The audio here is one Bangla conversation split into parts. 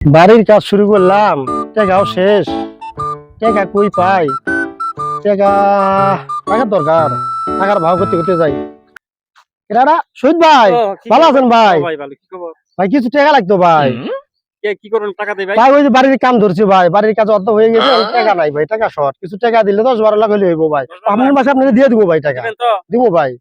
বাড়ির কাজ শুরু করলাম, টাকাও শেষ। টাকা কই পাই? টাকা টাকার দরকার, টাকার ভাব করতে করতে যাই। এরা শহীদ ভাই, ভালো আছেন ভাই? ভাই কিছু টাকা লাগতো ভাই। কি করবেন টাকা দেই ভাই? ভাই ওই যে বাড়ির কাম ধরছি ভাই, বাড়ির কাজ অর্ধ হয়ে গেছে, টাকা নাই ভাই, টাকা শর্ট। কিছু টাকা দিলে 10-12 লাখ হইলে হইব ভাই। আপনার মাসে আপনাদের দিয়ে দিব ভাই, টাকা দিবেন তো? দিব ভাই।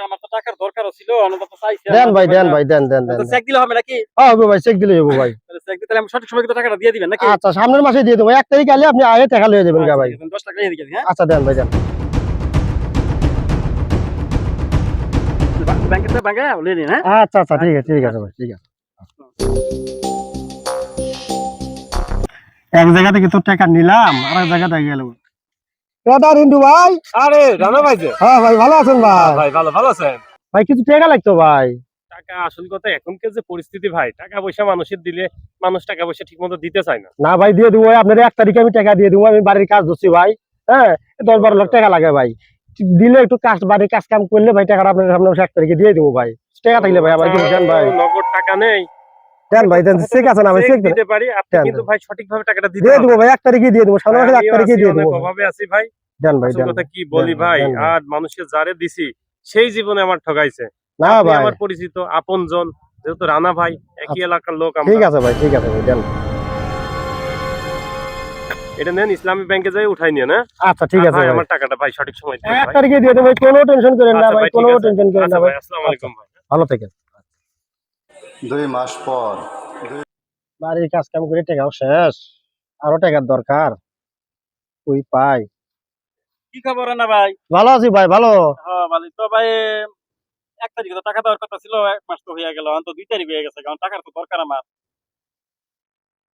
আমার তো টাকার দরকারও ছিল, অনেক তো চাইছি। দেন ভাই, দেন ভাই, দেন দেন দেন। চেক দিলে হবে নাকি? হ্যাঁ হবে ভাই, চেক দিলে হইব ভাই। চেক দিতে আমি সঠিক সময় কিন্তু টাকাটা দিয়ে দিবেন নাকি? আচ্ছা সামনের মাসে দিয়ে দেবো, 1 তারিখ আলে আপনি আগে টাকা লয়ে যাবেন গা ভাই। 10 লাখ দিয়ে দিবেন। হ্যাঁ আচ্ছা দেন ভাই, দেন। ব্যাংকে লিয়ে দিন। হ্যাঁ আচ্ছা আচ্ছা ঠিক আছে, ঠিক আছে ভাই, ঠিক আছে। এক জায়গা থেকে তো টাকা নিলাম, আর এক জায়গা থেকে গেলাম। দাদা রিন্টু ভাই। আরে রানা ভাই যে। হ্যাঁ ভাই, ভালো আছেন ভাই? ভাই ভালো আছেন? ভাই কিছু টাকা লাগতো ভাই। টাকা আসল কথা এখনকার যে পরিস্থিতি ভাই, টাকা পয়সা মানুষের দিলে মানুষ টাকা পয়সা ঠিকমতো দিতে চায় না। না ভাই দিয়ে দেবো, আপনার 1 তারিখে আমি টাকা দিয়ে দেবো। আমি বাড়ির কাজ ধরছি ভাই। হ্যাঁ 10-12 লাখ টাকা লাগে ভাই। দিলে একটু কাজ, বাড়ির কাজ কাম করলে ভাই টাকাটা আপনার সামনে 1 তারিখে দিয়ে দেবো ভাই। টাকা থাকলে ভাই আমার কিছু দেন ভাই। নগদ টাকা নেই। দেন ভাই, দেন। চেক আছে না ভাই? চেক দিতে পারি, আপনি দেন, কিন্তু দেন। ভাই সঠিকভাবে টাকাটা দিতে দিয়ে হবে। দেবো ভাই, 1 তারিখে দিয়ে দেবো, সামনে মাসে 1 আমিও তারিখে আছি, দিয়ে অনেক দেবো। অভাবে আছি ভাই। দেন ভাই, আসল দেন। কথা কি বলি ভাই, দেন ভাই। আর মানুষকে যারে দিছি সেই জীবনে আমার ঠকাইছে। না আপনি ভাই, আমার পরিচিত আপনজন, যেহেতু রানা ভাই একই এলাকার লোক ঠিক আমরা। আছে ভাই, ঠিক আছে ভাই, দেন। এটা নেন, ইসলামী ব্যাংকে যাই উঠাই নিয়ে না। আচ্ছা ঠিক আছে ভাই ভাই, আমার টাকাটা ভাই সঠিক সময় দিবেন 1 ভাই। তারিখে দিয়ে দেবো ভাই, কোনো টেনশন করেন না আচ্ছা ভাই, ভাই, কোনো ঠিক আছে। টেনশন করেন না আচ্ছা ভাই। ভাই, আসসালামু আলাইকুম ভাই। ভালো থেকেন। 2 মাস পর বাড়ির কাজ কাম করে টাকাও শেষ, আরো টাকার দরকার, কই পাই? কি খবর রানা ভাই? ভালো আছি ভাই, ভালো। হ্যাঁ ভালো তো ভাই। 1 তারিখে তো টাকা দেওয়ার কথা ছিল, 1 মাস তো হয়ে গেল, এখন তো 2 তারিখ হয়ে গেছে, কারণ টাকার তো দরকার আমার।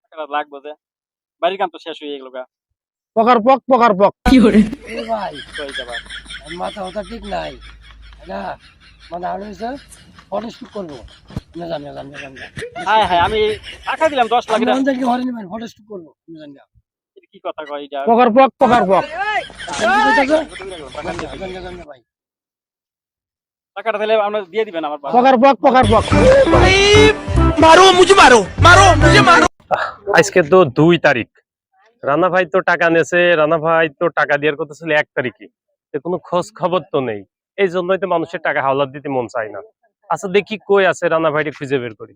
টাকাটা লাগবে যে, বাড়ির কাম তো শেষ হয়ে গেল গা। পকার পক, পকার পক। এই ভাই তো এইটা ভাই। মাথা কথা ঠিক নাই না, মানে আমি ফটোশুট করবো না জানি না জানি না হ্যাঁ হ্যাঁ, আমি টাকা দিলাম 10 লাখ টাকা। আমাদেরকে ঘরে নেবেন ফটোশুট করবো জানি না এটা কি কথা কয় এটা? পকার পক, পকার পক। ভাই টাকাটা দিলে আমরা দিয়ে দিবেন আমার বাবা। পকার পক, পকার পক। আজকে তো 2 তারিখ। রানা ভাই তো টাকা নেছে, রানা ভাই তো টাকা দেওয়ার কথা ছিল 1 তারিখে। কোনো খোঁজ খবর তো নেই। এই জন্যই তো মানুষের টাকা হাওলাত দিতে মন চায় না। আচ্ছা দেখি কই আছে, রানা ভাইকে খুঁজে বের করি।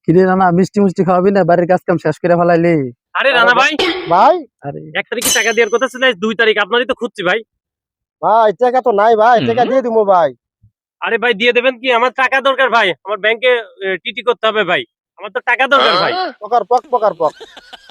কিরে রানা, মিষ্টি মিষ্টি খাওয়াবি না? বাড়ির কাজ কাম শেষ করে ফেলাইলি। আরে রানা ভাই, ভাই, আরে 1 তারিখে টাকা দেওয়ার কথা ছিল, আজ 2 তারিখ, আপনারই তো খুঁজছি ভাই। ভাই টাকা তো নাই ভাই, টাকা দিয়ে দিবো ভাই। আরে ভাই দিয়ে দেবেন কি? আমার টাকা দরকার ভাই, আমার ব্যাংকে টিটি করতে হবে ভাই, আমার তো টাকা দরকার ভাই। পকার পক, পকার পক।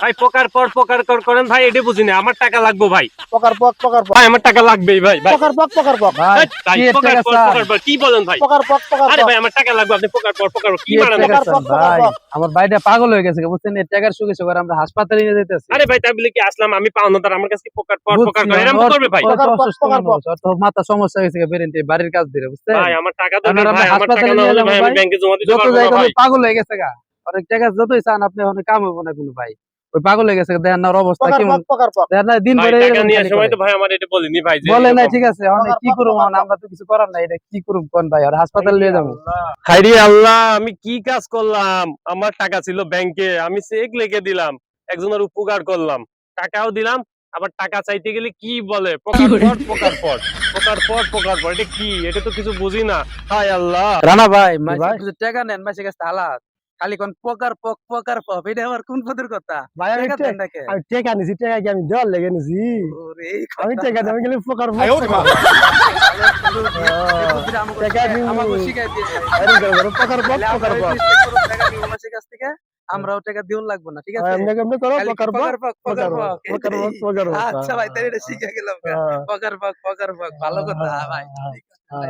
ভাই পকার পর পকার কর করেন ভাই, এটা বুঝিনি, আমার টাকা লাগবে ভাই। পকার পক, পকার পক। ভাই আমার টাকা লাগবেই ভাই। ভাই পকার পক, পকার পক। ভাই, এই, ভাই, কি এর পকার টাকা পর চান? পকার পর কি বলেন ভাই? পকার পক, পকার আরে পক। ভাই আমার টাকা লাগবে, আপনি পকার পর পকার কি কি এর মারেন? টাকা পকার চান পক, পকার ভাই? পক। আমার বাড়িটা পাগল হয়ে গেছে, বুঝছেন? এই টাকার সুখে সুখে আমরা হাসপাতালে নিয়ে যেতেছি। আরে ভাই তাই বলে কি আসলাম আমি পাওনাদার, আমার কাছে পকার পর পকার করে এরকম করবে ভাই? পকার পক, পকার পক। মাথা সমস্যা হয়েছে বেরেন্টে বাড়ির কাজ ধরে, বুঝছেন? ভাই আমার টাকা দরকার আপনারা ভাই, আমার টাকা হাসপাতালে না নিয়ে হলে যাবো ভাই ভাই। আমি ব্যাংকে জমা দিতে যত পারবো না জায়গা ভাই। পাগল হয়ে গেছে গা, অনেক টাকা যতই চান আপনি অনেক কাম হইব না কোনো ভাই। ওই পাগল হয়ে গেছে, দেখেন না ওর অবস্থা পকার কেমন। পক, পকার পক। দেখেন না দিন ভাই ভরে টাকা এরকম নিয়ে খালি সময় করে। তো ভাই আমার এটা বলিনি ভাই যে বলে নাই, এরকম। ঠিক আছে, অনেক কি করবো, আমরা তো কিছু করার নাই, এটা কি করবো কোন ভাই? আর হাসপাতালে নিয়ে যাবো। হায়রে আল্লাহ, আমি কি কাজ করলাম? আমার টাকা ছিল ব্যাংকে, আমি চেক লিখে দিলাম, একজনের উপকার করলাম, টাকাও দিলাম, আবার টাকা চাইতে গেলে কি বলে পকার পর পকার পর পকার পর পকার পর। এটা কি? এটা তো কিছু বুঝি না। হায় আল্লাহ। রানা ভাই, ভাই? মাসে টাকা নেন, মাসে কাছে হালাত খালি কোন পকার পক পকার পক, এটা আবার কোন পদের কথা? ভাই আমি টাকা দেন না কে? আমি টাকা নিছি, টাকা কি আমি দেওয়ার লেগে নিছি? ওরে এই আমি কথা। টাকা দেবো গেলে পকার পক। এই বুদ্ধিটা টাকা নিবো। আমাকে শিখাই দিয়েছে। আরে ধরো, পকার পক, তাহলে পকার আপনারা পক। চেষ্টা করুন টাকা নিব মাসের কাছ থেকে, আমরাও টাকা দিও লাগবো না, ঠিক আছে? এমনি কেমনি করো, খালি পকার পক, পকার পক পকার পকার পক, পক, পকার এটাই। পক, পকার পক। আচ্ছা ভাই, তাহলে এটা শিখে গেলাম। হ্যাঁ। পকার পক ভালো কথা ভাই। হ্যাঁ।